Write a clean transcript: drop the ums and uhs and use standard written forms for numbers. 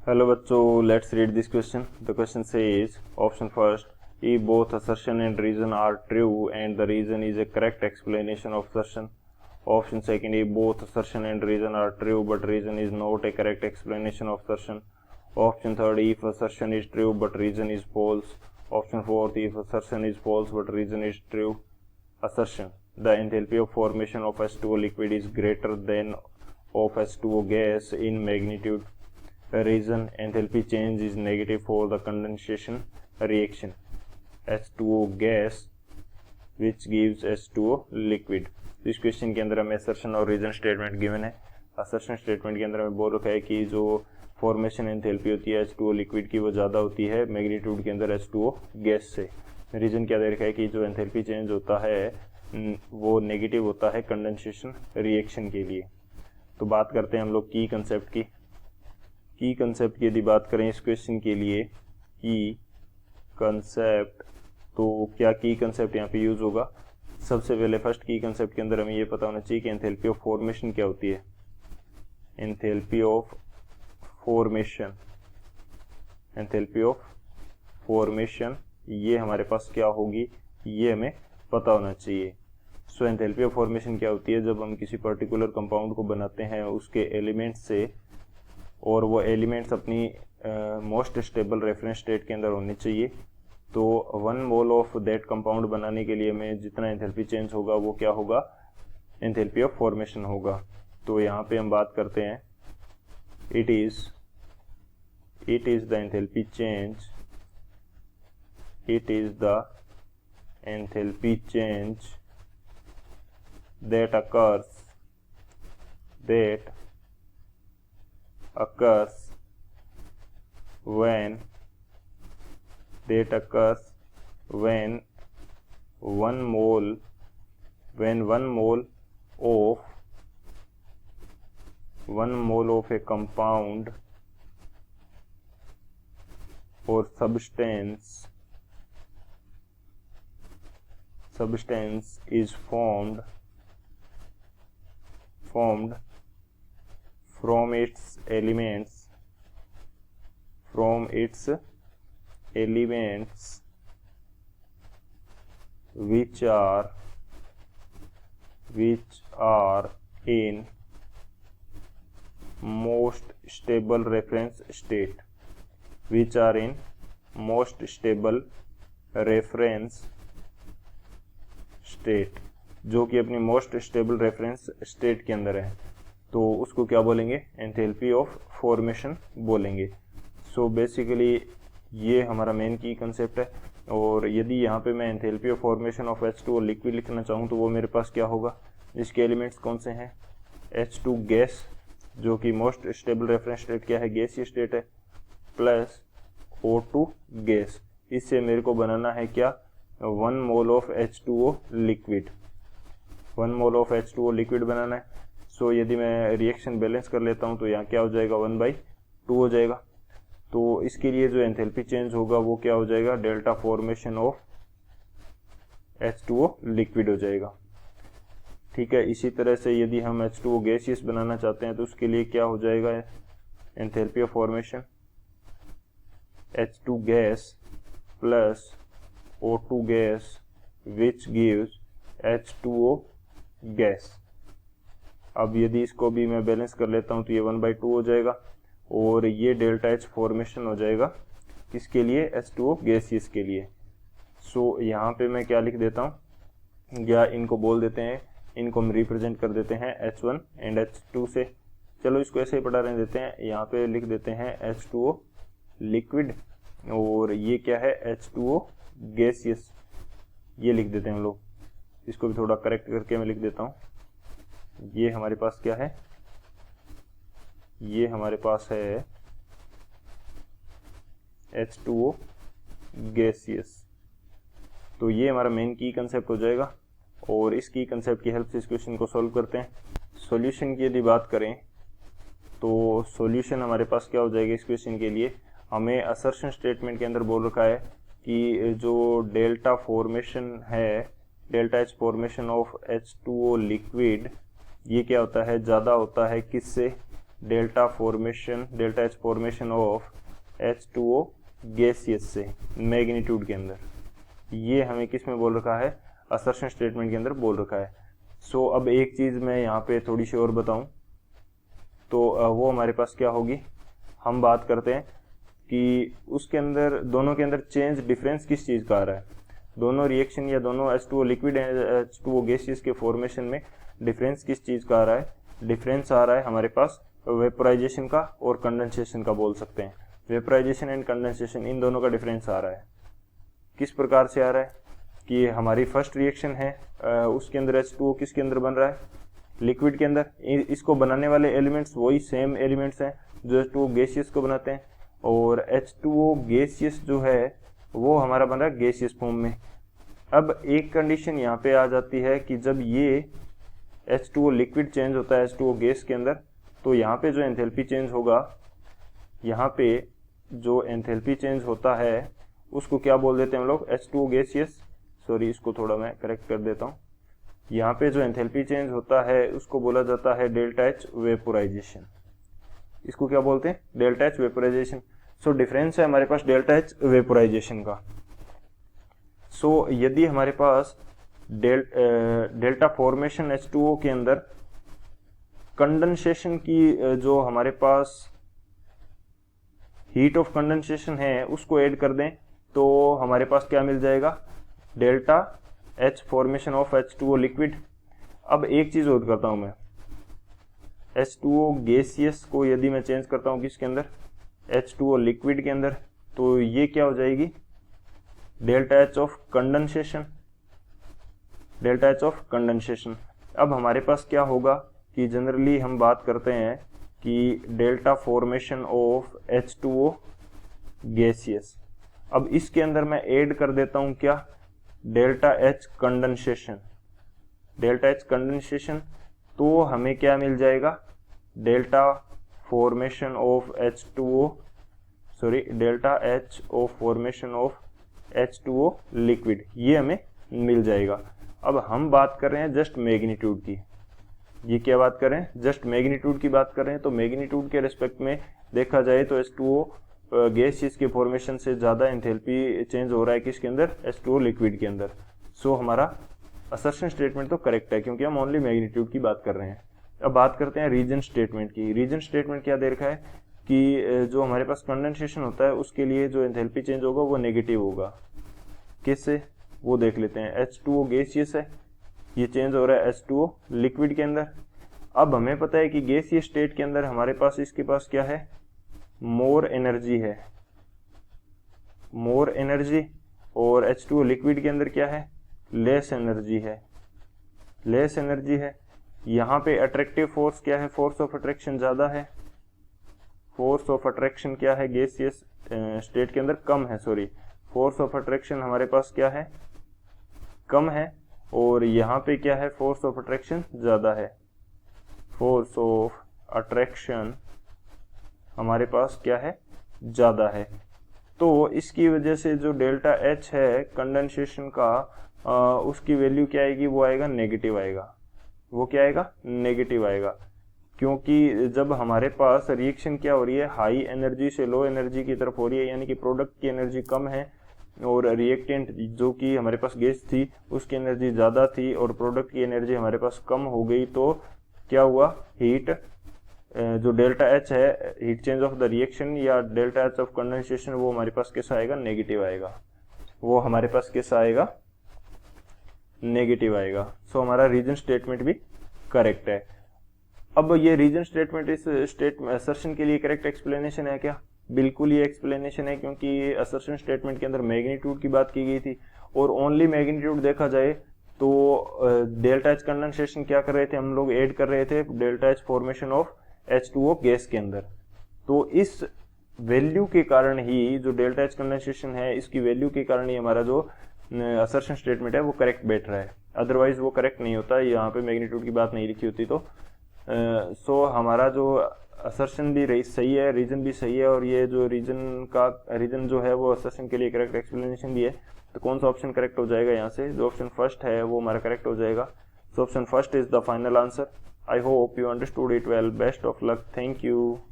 Hello बच्चों, let's read this question. The question says option first, if both assertion and reason are true and the reason is a correct explanation of assertion. Option second, if both assertion and reason are true but reason is not a correct explanation of assertion. Option third, if assertion is true but reason is false. Option fourth, if assertion is false but reason is true. Assertion: the enthalpy of formation of H2O liquid is greater than of H2O gas in magnitude. Reason: enthalpy change is negative for the condensation reaction H2O gas which gives H2O liquid. इस question के अंदर हमें assertion और reason statement given है. Assertion statement के अंदर हमें बोल रखा है कि जो फॉर्मेशन एंथैल्पी होती है H2O लिक्विड की वो ज़्यादा होती है मैग्नीट्यूड के अंदर H2O गैस से. रीजन क्या दे रखा है कि जो एंथैल्पी चेंज होता है वो नेगेटिव होता है कंडेंसेशन रिएक्शन के लिए. तो बात करते हैं हम लोग की कंसेप्ट की. कंसेप्ट की यदि बात करें इस क्वेश्चन के लिए की कंसेप्ट, तो क्या की कंसेप्ट यहाँ पे यूज होगा. सबसे पहले फर्स्ट की कंसेप्ट के अंदर हमें ये पता होना चाहिए कि एंथैल्पी ऑफ फॉर्मेशन क्या होती है. एंथैल्पी ऑफ फॉर्मेशन ये हमारे पास क्या होगी ये हमें पता होना चाहिए. सो एंथैल्पी ऑफ फॉर्मेशन क्या होती है, जब हम किसी पर्टिकुलर कंपाउंड को बनाते हैं उसके एलिमेंट्स से, और वो एलिमेंट्स अपनी मोस्ट स्टेबल रेफरेंस स्टेट के अंदर होने चाहिए. तो 1 मोल ऑफ दैट कंपाउंड बनाने के लिए हमें जितना एंथैल्पी चेंज होगा वो क्या होगा, एंथैल्पी ऑफ फॉर्मेशन होगा. तो यहाँ पे हम बात करते हैं it is the enthalpy change that occurs when 1 mole of a compound or substance is formed from its elements which are in most stable reference state, जो कि अपनी मोस्ट स्टेबल रेफरेंस स्टेट के अंदर है. तो उसको क्या बोलेंगे, एंथैल्पी ऑफ फॉर्मेशन बोलेंगे. सो बेसिकली ये हमारा मेन की कंसेप्ट है. और यदि यहाँ पे मैं enthalpy of formation of H2O liquid लिखना चाहूँ तो वो मेरे पास क्या होगा, इसके एलिमेंट्स कौन से हैं, H2 गैस जो कि मोस्ट स्टेबल रेफरेंस स्टेट क्या है, गैसीय स्टेट है, प्लस O2 गैस. इससे मेरे को बनाना है क्या, 1 mole of H2O liquid. 1 mole of H2O liquid बनाना है. सो यदि मैं रिएक्शन बैलेंस कर लेता हूँ तो यहाँ क्या हो जाएगा, 1/2 हो जाएगा. तो इसके लिए जो एंथैल्पी चेंज होगा वो क्या हो जाएगा, delta formation of H2O liquid हो जाएगा. ठीक है. इसी तरह से यदि हम H2O गैसियस बनाना चाहते हैं तो उसके लिए क्या हो जाएगा, enthalpy of formation H2 gas plus O2 gas which gives H2O gas. अब यदि इसको भी मैं बैलेंस कर लेता हूं तो ये 1/2 हो जाएगा और ये डेल्टा H फॉर्मेशन हो जाएगा किसके लिए, H2O गैसियस के लिए. सो यहाँ पे मैं क्या लिख देता हूँ, या इनको बोल देते हैं, इनको हम रिप्रेजेंट कर देते हैं H1 एंड H2 से. चलो इसको ऐसे ही पढ़ा रहने देते हैं. यहाँ पे लिख देते हैं H2O लिक्विड और ये क्या है, H2O गैसियस, ये लिख देते हैं हम लोग. इसको भी थोड़ा करेक्ट करके मैं लिख देता हूँ. ये हमारे पास क्या है, ये हमारे पास है H2O गैसियस. तो ये हमारा मेन की कंसेप्ट हो जाएगा और इस की कंसेप्ट की हेल्प से इस क्वेश्चन को सॉल्व करते हैं. सॉल्यूशन की यदि बात करें तो सॉल्यूशन हमारे पास क्या हो जाएगा इस क्वेश्चन के लिए, हमें असर्शन स्टेटमेंट के अंदर बोल रखा है कि जो डेल्टा फॉर्मेशन है, delta H formation of H2O liquid, ये क्या होता है, ज़्यादा होता है किससे, delta H formation of H2O gaseous से मैग्नीट्यूड के अंदर। ये हमें किस में बोल रखा है, असर्शन स्टेटमेंट के अंदर बोल रखा है। सो अब एक चीज़ मैं यहाँ पे थोड़ी सी और बताऊँ तो वो हमारे पास क्या होगी, हम बात करते हैं कि उसके अंदर दोनों के अंदर चेंज डिफरेंस किस चीज़ का आ रहा है। दोनों रिएक्शन या दोनों H2O लिक्विड H2O गैसियस के फॉर्मेशन में डिफरेंस किस चीज़ का आ रहा है, डिफरेंस आ रहा है हमारे पास वेपोराइजेशन का और कंडेंसेशन का बोल सकते हैं। वेपोराइजेशन एंड कंडेंसेशन इन दोनों का डिफरेंस आ रहा है। किस प्रकार से आ रहा है कि हमारी फर्स्ट रिएक्शन है उसके अंदर H2O किसके अंदर बन रहा है, लिक्विड के अंदर। इसको बनाने वाले एलिमेंट्स वही सेम एलिमेंट्स हैं जो H2O गैसियस को बनाते हैं, और H2O गैसियस जो है वो हमारा बन रहा है गैसियस फॉर्म में। अब एक कंडीशन यहाँ पे आ जाती है कि जब ये H2O लिक्विड चेंज होता है H2O गैस के अंदर, तो यहाँ पे जो एंथैल्पी चेंज होगा, यहाँ पे जो एंथैल्पी चेंज होता है उसको क्या बोल देते हैं हम लोग, H2O गैसियस, सॉरी इसको थोड़ा मैं करेक्ट कर देता हूँ। यहाँ पे जो एंथैल्पी चेंज होता है उसको बोला जाता है डेल्टा एच वेपोराइजेशन। इसको क्या बोलते हैं, delta H vaporisation. So difference है हमारे पास डेल्टा एच वेपोराइजेशन का। सो यदि हमारे पास डेल्टा फॉर्मेशन H2O के अंदर कंडेंसेशन की जो हमारे पास हीट ऑफ कंडेंसेशन है उसको ऐड कर दें तो हमारे पास क्या मिल जाएगा, delta H formation of H2O liquid. अब एक चीज और करता हूं मैं, H2O गैसियस को यदि मैं चेंज करता हूं किसके अंदर, H2O लिक्विड के अंदर, तो ये क्या हो जाएगी, delta H of condensation, delta H of condensation. अब हमारे पास क्या होगा कि जनरली हम बात करते हैं कि delta formation of H2O gaseous. अब इसके अंदर मैं ऐड कर देता हूं क्या, delta H condensation, delta H condensation, तो हमें क्या मिल जाएगा, delta formation of H2O, sorry delta H of formation of H2O liquid, ये हमें मिल जाएगा। अब हम बात कर रहे हैं जस्ट मैग्नीट्यूड की, ये क्या बात कर रहे हैं, जस्ट मैग्नीट्यूड की बात कर रहे हैं। तो मैग्नीट्यूड के रिस्पेक्ट में देखा जाए तो H2O गैस के फॉर्मेशन से ज्यादा एंथैल्पी चेंज हो रहा है किसके अंदर, H2O लिक्विड के अंदर। सो हमारा असर्शन स्टेटमेंट तो करेक्ट है क्योंकि हम ओनली मैग्नीट्यूड की बात कर रहे हैं। अब बात करते हैं रीजन स्टेटमेंट की। रीजन स्टेटमेंट क्या दे रखा है कि जो हमारे पास कंडेंसेशन होता है उसके लिए जो एंथैल्पी चेंज होगा वो नेगेटिव होगा। किससे, वो देख लेते हैं। H2O गैसियस है, ये चेंज हो रहा है H2O लिक्विड के अंदर। अब हमें पता है कि गैसियस स्टेट के अंदर हमारे पास इसके पास क्या है, मोर एनर्जी है, मोर एनर्जी, और H2O लिक्विड के अंदर क्या है, लेस एनर्जी है, लेस एनर्जी है। यहाँ पे अट्रैक्टिव फोर्स क्या है, फोर्स ऑफ अट्रैक्शन ज्यादा है, फोर्स ऑफ अट्रैक्शन क्या है गैसियस स्टेट के अंदर, कम है, सॉरी फोर्स ऑफ अट्रैक्शन हमारे पास क्या है, कम है, और यहाँ पे क्या है, फोर्स ऑफ अट्रैक्शन ज्यादा है, फोर्स ऑफ अट्रैक्शन हमारे पास क्या है, ज्यादा है। तो इसकी वजह से जो डेल्टा एच है कंडेंसेशन का उसकी वैल्यू क्या आएगी, वो आएगा नेगेटिव आएगा, वो क्या आएगा, नेगेटिव आएगा। क्योंकि जब हमारे पास रिएक्शन क्या हो रही है, हाई एनर्जी से लो एनर्जी की तरफ हो रही है, यानी कि प्रोडक्ट की एनर्जी कम है और रिएक्टेंट जो कि हमारे पास गैस थी उसकी एनर्जी ज्यादा थी और प्रोडक्ट की एनर्जी हमारे पास कम हो गई, तो क्या हुआ, हीट जो डेल्टा एच है, heat change of the reaction या डेल्टा एच ऑफ कंडेंसेशन, वो हमारे पास कैसा आएगा, नेगेटिव आएगा, वो हमारे पास कैसा आएगा, नेगेटिव आएगा। सो हमारा रीजन स्टेटमेंट भी करेक्ट है। अब ये रीजन स्टेटमेंट इस असर्शन के लिए करेक्ट एक्सप्लेनेशन है क्या, बिल्कुल ये एक्सप्लेनेशन है, क्योंकि असर्शन स्टेटमेंट के अंदर मैग्नीट्यूड की बात की गई थी और ओनली मैग्नीट्यूड देखा जाए तो डेल्टा एच कंडेंसेशन क्या कर रहे थे हम लोग, ऐड कर रहे थे delta H formation of H2O gas के अंदर। तो इस वैल्यू के कारण ही जो डेल्टा एच कंडेंसेशन है, इसकी वैल्यू के कारण ही हमारा जो असर्शन स्टेटमेंट है वो करेक्ट बैठ रहा है, अदरवाइज वो करेक्ट नहीं होता, यहाँ पे मैग्नीट्यूड की बात नहीं लिखी होती। तो सो हमारा जो असर्शन भी सही है, रीजन भी सही है, और ये जो रीजन जो है वो असर्शन के लिए करेक्ट एक्सप्लेनेशन भी है। तो कौन सा ऑप्शन करेक्ट हो जाएगा यहाँ से, जो ऑप्शन फर्स्ट है वो हमारा करेक्ट हो जाएगा। So option first is the final answer. I hope you understood it well. Best of luck. Thank you.